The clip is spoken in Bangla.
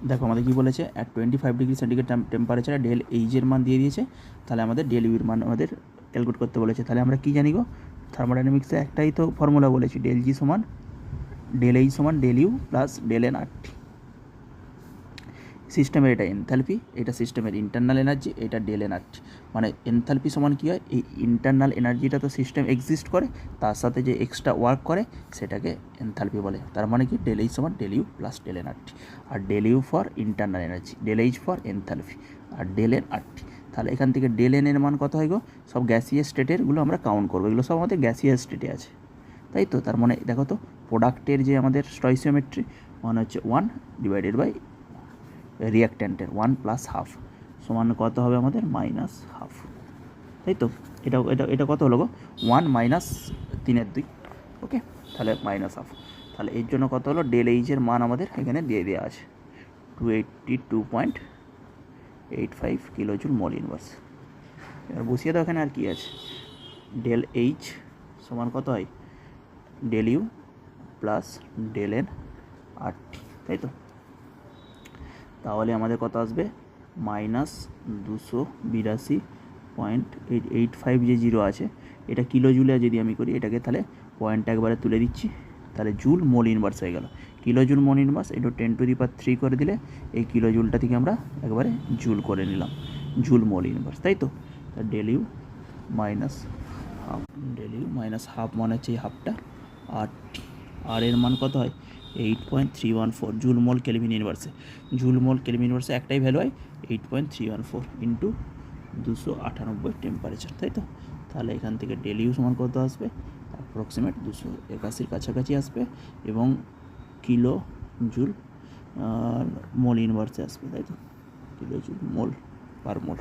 দেখো আমাদের কী বলেছে, অ্যাট 25 ডিগ্রি সেন্টিগ্রেড টেম্পারেচারে ডেল এইচের মান দিয়ে দিয়েছে, তাহলে আমাদের ডেল ইউর মান আমাদের ক্যালকুলেট করতে বলেছে। তাহলে আমরা কী জানি গো, থার্মোডাইনামিক্সে একটাই তো ফর্মুলা বলেছি, ডেল জি সমান ডেল এইচ সমান del U plus del N R T. সিস্টেমের এটা এনথালপি, এটা সিস্টেমের ইন্টারনাল এনার্জি, এটা ডেল এনার্জি। মানে এনথালপি সমান কী হয়, এই ইন্টারনাল এনার্জিটা তো সিস্টেম এক্সিস্ট করে, তার সাথে যে এক্সট্রা ওয়ার্ক করে সেটাকে এনথালপি বলে। তার মানে কি, ডেল এইচ সমান del U plus del energy. আর del U for internal energy, del H for enthalpy, আর ডেল এন আর টি। তাহলে এখান থেকে ডেল এন এর মান কত হয় গো, সব গ্যাসিয়াস স্টেটেরগুলো আমরা কাউন্ট করবো, এগুলো সব আমাদের গ্যাসিয়াস স্টেটে আছে, তাই তো। তার মানে দেখো তো, প্রোডাক্টের যে আমাদের স্টয়চিওমেট্রি মানে হচ্ছে 1 ডিভাইডেড বাই রিয়াক্ট্যান্টের 1 প্লাস হাফ সমান কত হবে আমাদের -হাফ, তাই তো। এটা এটা এটা কত হলো গো, 1 মাইনাস 3/2, ওকে। তাহলে -হাফ, তাহলে এর জন্য কত হলো, ডেল এইচের মান আমাদের এখানে দিয়ে দেওয়া আছে 282.85 কিলোজুল মোল ইনভার্স। এবার বসিয়ে দাও এখানে, আর কি আছে, ডেল এইচ সমান কত হয়, del U plus del N R T, তাই তো। তাহলে আমাদের কত আসবে, -282.85 যে জিরো আছে, এটা কিলো জুলে যদি আমি করি এটাকে, তাহলে পয়েন্টটা একবারে তুলে দিচ্ছি, তাহলে জুল মোল ইনভার্স হয়ে গেল। কিলো জুল মোল ইনভার্স, এটা 10⁻³ করে দিলে এই কিলো জুলটা থেকে আমরা একবারে জুল করে নিলাম, জুল মোল ইনভার্স, তাই তো। Del U minus half, del U minus half মানে হচ্ছে এই হাফটা, আর আর এর মান কত হয়, 8.314 জুল মোল কেলভিন ইনভার্সে। জুল মোল কেলভিন ইনভার্সে একটাই ভ্যালু হয় 8.314 ইন্টু 298 টেম্পারেচার, তাই তো। তাহলে এখান থেকে ডেল ইউ সমান কত আসবে, অ্যাপ্রক্সিমেট 281 কাছাকাছি আসবে, এবং কিলো জুল মোল ইনভার্সে আসবে, তাই তো, কিলো জুল মোল পার মোল।